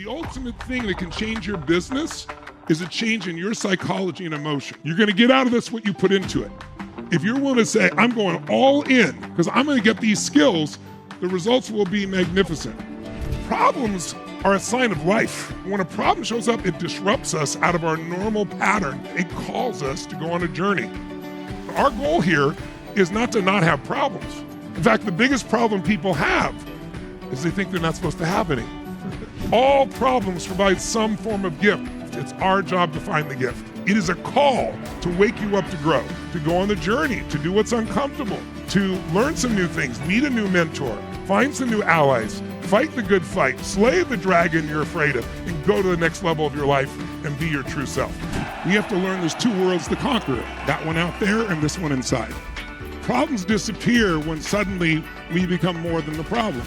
The ultimate thing that can change your business is a change in your psychology and emotion. You're gonna get out of this what you put into it. If you're willing to say, I'm going all in because I'm gonna get these skills, the results will be magnificent. Problems are a sign of life. When a problem shows up, it disrupts us out of our normal pattern. It calls us to go on a journey. Our goal here is not to not have problems. In fact, the biggest problem people have is they think they're not supposed to have any. All problems provide some form of gift. It's our job to find the gift. It is a call to wake you up to grow, to go on the journey, to do what's uncomfortable, to learn some new things, meet a new mentor, find some new allies, fight the good fight, slay the dragon you're afraid of, and go to the next level of your life and be your true self. We have to learn there's two worlds to conquer it, that one out there and this one inside. Problems disappear when suddenly we become more than the problem.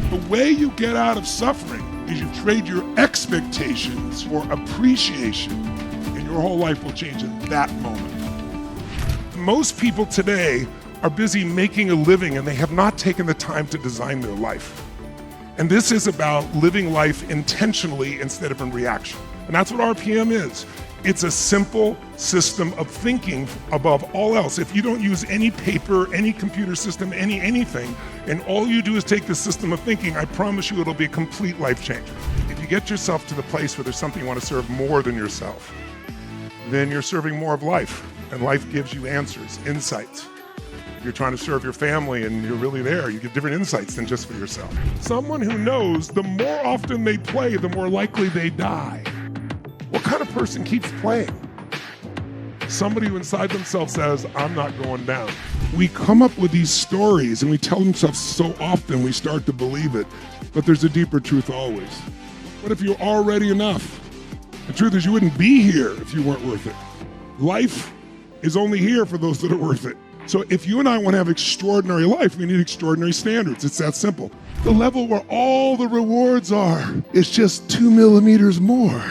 The way you get out of suffering is you trade your expectations for appreciation, and your whole life will change at that moment. Most people today are busy making a living and they have not taken the time to design their life. And this is about living life intentionally instead of in reaction. And that's what RPM is. It's a simple system of thinking above all else. If you don't use any paper, any computer system, anything, and all you do is take the system of thinking, I promise you it'll be a complete life changer. If you get yourself to the place where there's something you want to serve more than yourself, then you're serving more of life, and life gives you answers, insights. You're trying to serve your family and you're really there. You get different insights than just for yourself. Someone who knows the more often they play, the more likely they die. What kind of person keeps playing? Somebody who inside themselves says, I'm not going down. We come up with these stories and we tell themselves so often we start to believe it, but there's a deeper truth always. What if you're already enough? The truth is you wouldn't be here if you weren't worth it. Life is only here for those that are worth it. So if you and I want to have extraordinary life, we need extraordinary standards. It's that simple. The level where all the rewards are is just 2 millimeters more.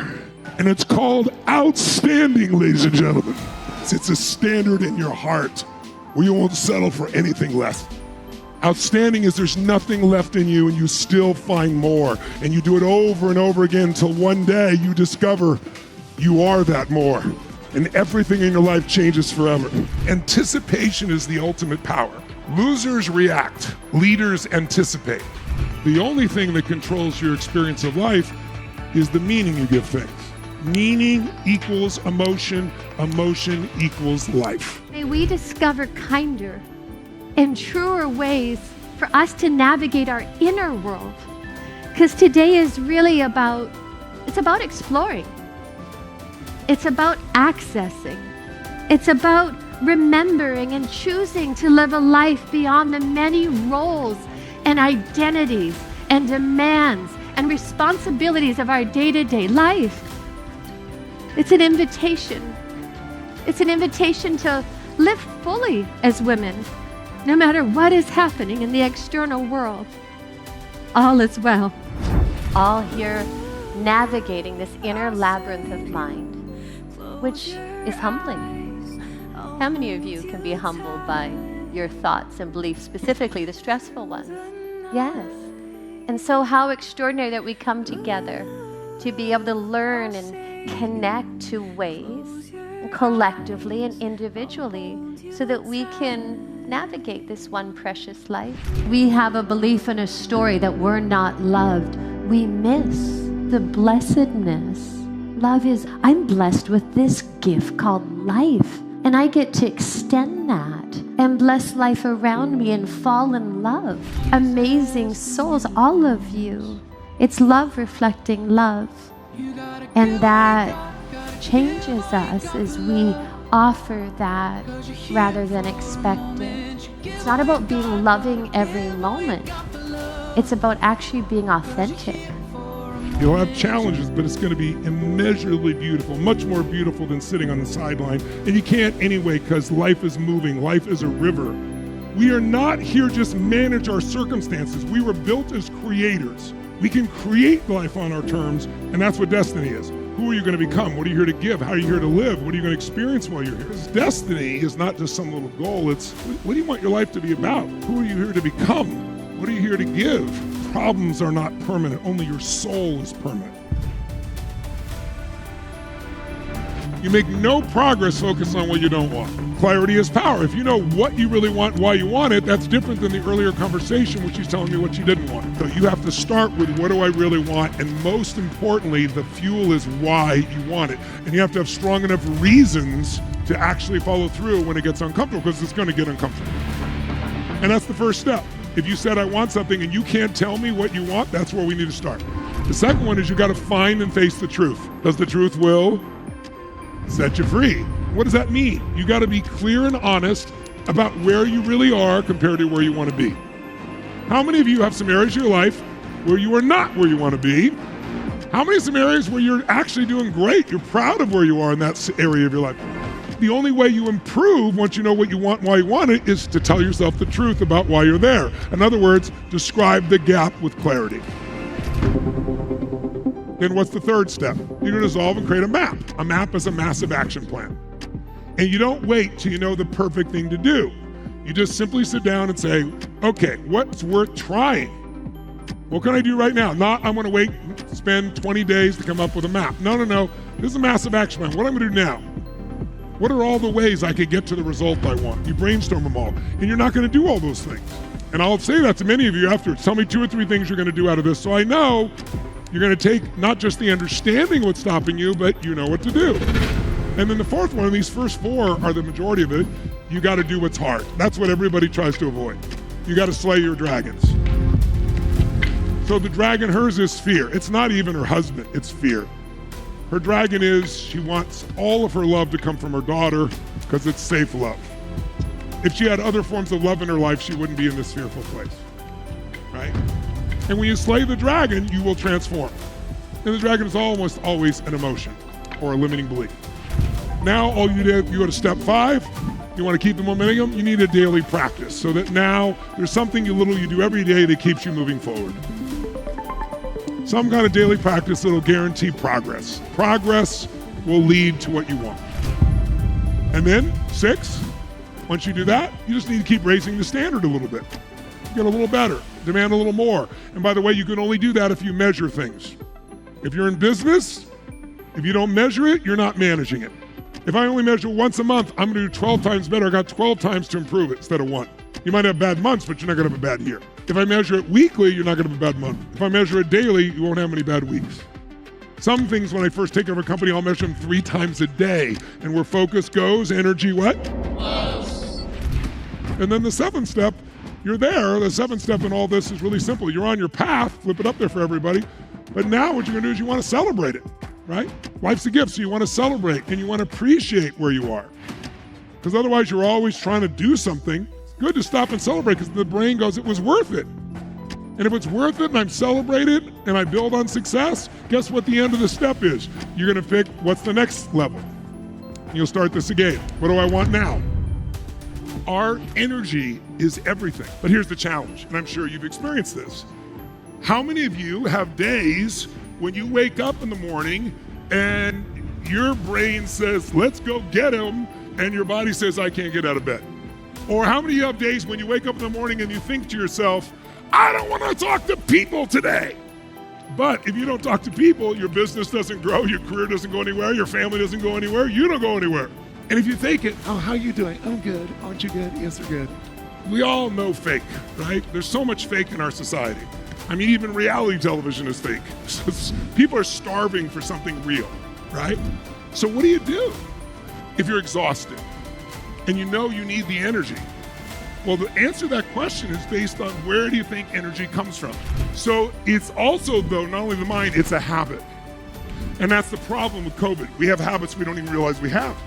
And it's called outstanding, ladies and gentlemen. It's a standard in your heart where you won't settle for anything less. Outstanding is there's nothing left in you and you still find more. And you do it over and over again until one day you discover you are that more. And everything in your life changes forever. Anticipation is the ultimate power. Losers react, leaders anticipate. The only thing that controls your experience of life is the meaning you give things. Meaning equals emotion, emotion equals life. May we discover kinder and truer ways for us to navigate our inner world. Because today is really about exploring. It's about accessing. It's about remembering and choosing to live a life beyond the many roles and identities and demands and responsibilities of our day-to-day life. It's an invitation. It's an invitation to live fully as women, no matter what is happening in the external world. All is well. All here navigating this inner labyrinth of mind, which is humbling. How many of you can be humbled by your thoughts and beliefs, specifically the stressful ones? Yes. And so how extraordinary that we come together to be able to learn and connect to ways, collectively and individually, so that we can navigate this one precious life. We have a belief and a story that we're not loved. We miss the blessedness. Love is, I'm blessed with this gift called life, and I get to extend that and bless life around me and fall in love. Amazing souls, all of you. It's love reflecting love. And that changes us as we offer that rather than expect it. It's not about being loving every moment. It's about actually being authentic. You'll have challenges, but it's going to be immeasurably beautiful, much more beautiful than sitting on the sideline. And you can't anyway, because life is moving. Life is a river. We are not here just manage our circumstances. We were built as creators. We can create life on our terms, and that's what destiny is. Who are you going to become? What are you here to give? How are you here to live? What are you going to experience while you're here? Because destiny is not just some little goal. It's what do you want your life to be about? Who are you here to become? What are you here to give? Problems are not permanent. Only your soul is permanent. You make no progress focused on what you don't want. Clarity is power. If you know what you really want, why you want it, that's different than the earlier conversation, which is telling me what you didn't want. So you have to start with what do I really want, and most importantly, the fuel is why you want it. And you have to have strong enough reasons to actually follow through when it gets uncomfortable, because it's going to get uncomfortable. And that's the first step. If you said I want something and you can't tell me what you want, that's where we need to start. The second one is you got to find and face the truth. Because the truth will set you free. What does that mean? You got to be clear and honest about where you really are compared to where you want to be. How many of you have some areas of your life where you are not where you want to be? How many some areas where you're actually doing great? You're proud of where you are in that area of your life. The only way you improve once you know what you want and why you want it is to tell yourself the truth about why you're there. In other words, describe the gap with clarity. Then what's the third step? You're going to dissolve and create a map. A map is a massive action plan. And you don't wait till you know the perfect thing to do. You just simply sit down and say, okay, what's worth trying? What can I do right now? Not I'm going to wait, spend 20 days to come up with a map. No. This is a massive action plan. What I'm going to do now? What are all the ways I could get to the result I want? You brainstorm them all. And you're not going to do all those things. And I'll say that to many of you afterwards. Tell me 2 or 3 things you're going to do out of this, so I know you're going to take not just the understanding what's stopping you, but you know what to do. And then the fourth one, these first 4 are the majority of it. You got to do what's hard. That's what everybody tries to avoid. You got to slay your dragons. So the dragon, hers is fear. It's not even her husband, it's fear. Her dragon is she wants all of her love to come from her daughter because it's safe love. If she had other forms of love in her life, she wouldn't be in this fearful place, right? And when you slay the dragon, you will transform. And the dragon is almost always an emotion or a limiting belief. Now, all you do, you go to step 5. You want to keep the momentum, you need a daily practice so that now there's something little you do every day that keeps you moving forward. Some kind of daily practice that'll guarantee progress. Progress will lead to what you want. And then 6, once you do that, you just need to keep raising the standard a little bit. Get a little better, demand a little more. And by the way, you can only do that if you measure things. If you're in business, if you don't measure it, you're not managing it. If I only measure once a month, I'm gonna do 12 times better. I got 12 times to improve it instead of 1. You might have bad months, but you're not gonna have a bad year. If I measure it weekly, you're not gonna have a bad month. If I measure it daily, you won't have any bad weeks. Some things when I first take over a company, I'll measure them 3 times a day. And where focus goes, energy what? Close. And then the 7th step, you're there. The 7th step in all this is really simple. You're on your path, flip it up there for everybody. But now what you're gonna do is you wanna celebrate it, right? Life's a gift, so you wanna celebrate and you wanna appreciate where you are. Because otherwise you're always trying to do something. It's good to stop and celebrate because the brain goes, it was worth it. And if it's worth it and I'm celebrated and I build on success, guess what the end of the step is? You're gonna pick what's the next level. You'll start this again. What do I want now? Our energy is everything. But here's the challenge, and I'm sure you've experienced this. How many of you have days when you wake up in the morning and your brain says, let's go get him, and your body says, I can't get out of bed? Or how many of you have days when you wake up in the morning and you think to yourself, I don't want to talk to people today? But if you don't talk to people, your business doesn't grow, your career doesn't go anywhere, your family doesn't go anywhere, you don't go anywhere. And if you think it, oh, how you doing? I'm good. Aren't you good? Yes, we're good. We all know fake, right? There's so much fake in our society. I mean, even reality television is fake. People are starving for something real, right? So what do you do if you're exhausted and you know you need the energy? Well, the answer to that question is based on where do you think energy comes from? So it's also, though, not only the mind, it's a habit. And that's the problem with COVID. We have habits we don't even realize we have.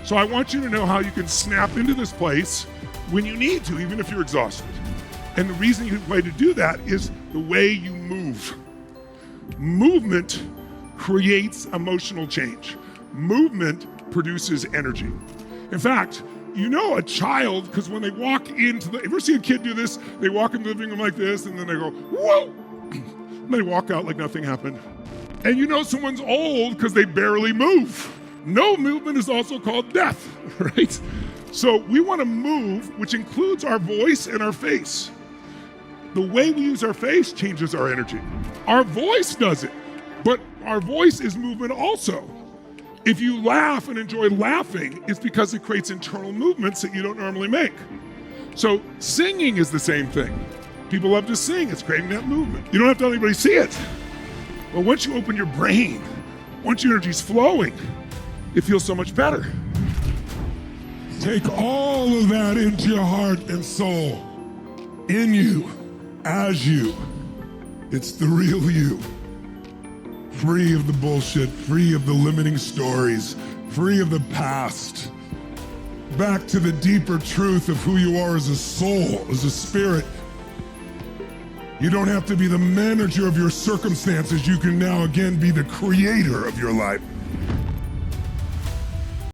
So I want you to know how you can snap into this place when you need to, even if you're exhausted. And the reason you way to do that is the way you move. Movement creates emotional change. Movement produces energy. In fact, you know a child, because when they walk into the, ever see a kid do this? They walk into the living room like this, and then they go, whoa! And they walk out like nothing happened. And you know someone's old because they barely move. No movement is also called death, right? So we want to move, which includes our voice and our face. The way we use our face changes our energy. Our voice does it, but our voice is movement also. If you laugh and enjoy laughing, it's because it creates internal movements that you don't normally make. So singing is the same thing. People love to sing, it's creating that movement. You don't have to let anybody see it. But once you open your brain, once your energy's flowing, it feels so much better. Take all of that into your heart and soul, in you, as you. It's the real you. Free of the bullshit, free of the limiting stories, free of the past. Back to the deeper truth of who you are as a soul, as a spirit. You don't have to be the manager of your circumstances. You can now again be the creator of your life.